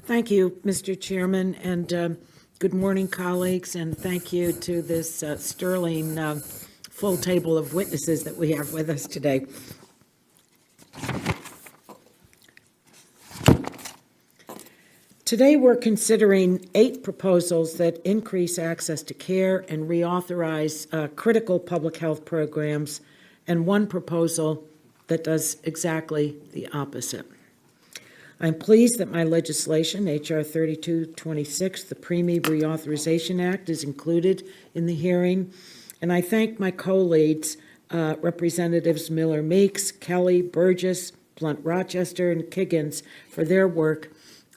Thank you, Mr. Chairman, and good morning, colleagues, and thank you to this sterling full table of witnesses that we have with us today. Today we're considering 8 proposals that increase access to care and reauthorize critical public health programs, and 1 proposal that does exactly the opposite. I'm pleased that my legislation, H.R. 3226, the Preemie Reauthorization Act, is included in the hearing, and I thank my co-leads, Representatives Miller Meeks, Kelly, Burgess, Blunt Rochester, and Kiggins, for their work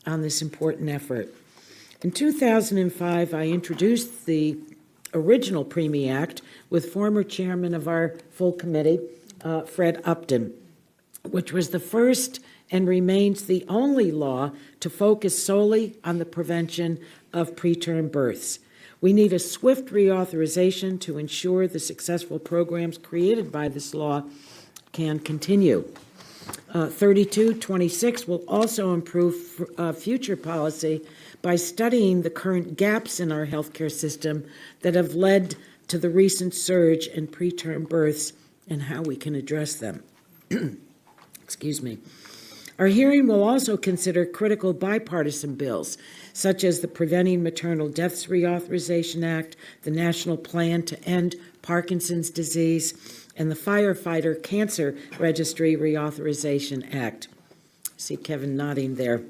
on this important effort. In 2005, I introduced the original Preemie Act with former chairman of our full committee, Fred Upton, which was the first and remains the only law to focus solely on the prevention of preterm births. We need a swift reauthorization to ensure the successful programs created by this law can continue. 3226 will also improve future policy by studying the current gaps in our healthcare system that have led to the recent surge in preterm births and how we can address them. Excuse me. Our hearing will also consider critical bipartisan bills, such as the Preventing Maternal Deaths Reauthorization Act, the National Plan to End Parkinson's Disease, and the Firefighter Cancer Registry Reauthorization Act. See Kevin nodding there.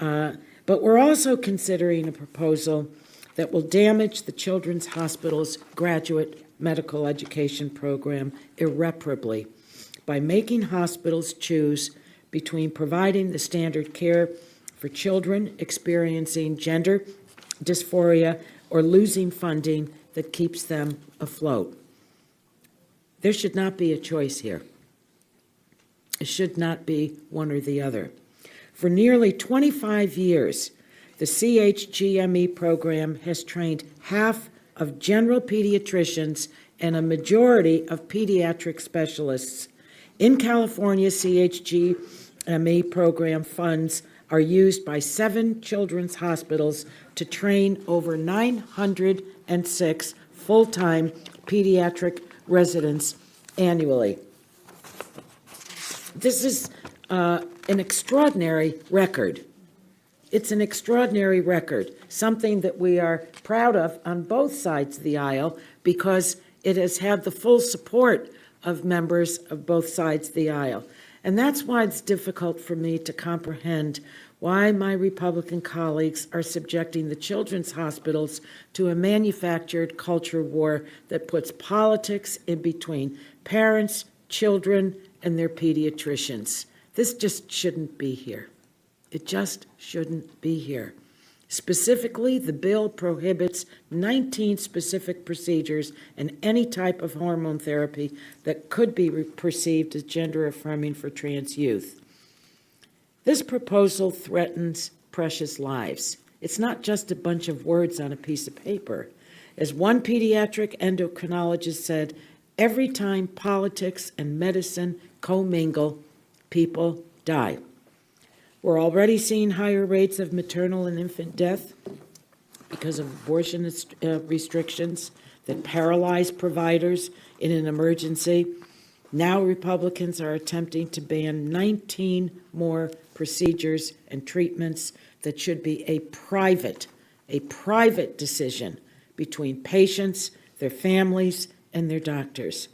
But we're also considering a proposal that will damage the Children's Hospital's graduate medical education program irreparably by making hospitals choose between providing the standard care for children experiencing gender dysphoria or losing funding that keeps them afloat. There should not be a choice here. It should not be one or the other. For nearly 25 years, the CHGME program has trained half of general pediatricians and a majority of pediatric specialists. In California, CHGME program funds are used by 7 children's hospitals to train over 906 full-time pediatric residents annually. This is an extraordinary record. It's an extraordinary record, something that we are proud of on both sides of the aisle because it has had the full support of members of both sides of the aisle. And that's why it's difficult for me to comprehend why my Republican colleagues are subjecting the children's hospitals to a manufactured culture war that puts politics in between parents, children, and their pediatricians. This just shouldn't be here. It just shouldn't be here. Specifically, the bill prohibits 19 specific procedures and any type of hormone therapy that could be perceived as gender-affirming for trans youth. This proposal threatens precious lives. It's not just a bunch of words on a piece of paper. As one pediatric endocrinologist said, every time politics and medicine commingle, people die. We're already seeing higher rates of maternal and infant death because of abortion restrictions that paralyze providers in an emergency. Now Republicans are attempting to ban 19 more procedures and treatments that should be a private decision between patients, their families, and their doctors.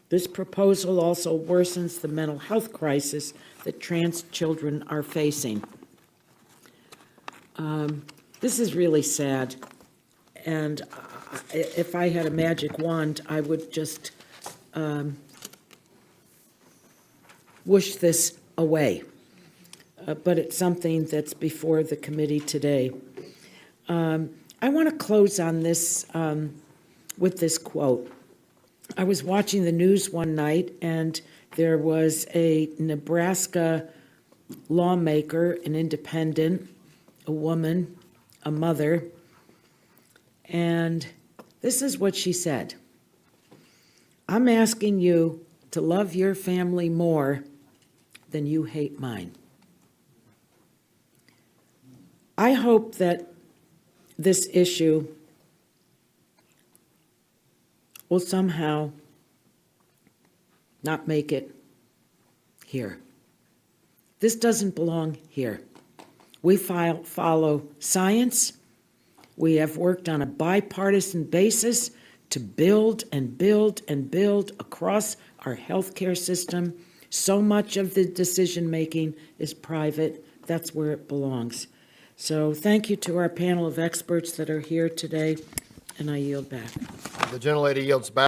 This proposal also worsens the mental health crisis that trans children are facing. This is really sad, and if I had a magic wand, I would just wish this away. But it's something that's before the committee today. I want to close on this with this quote. I was watching the news one night, and there was a Nebraska lawmaker, an independent, a woman, a mother, and this is what she said. I'm asking you to love your family more than you hate mine. I hope that this issue will somehow not make it here. This doesn't belong here. We follow science. We have worked on a bipartisan basis to build and build and build across our healthcare system. So much of the decision-making is private. That's where it belongs. So thank you to our panel of experts that are here today, and I yield back. The gentlelady yields back.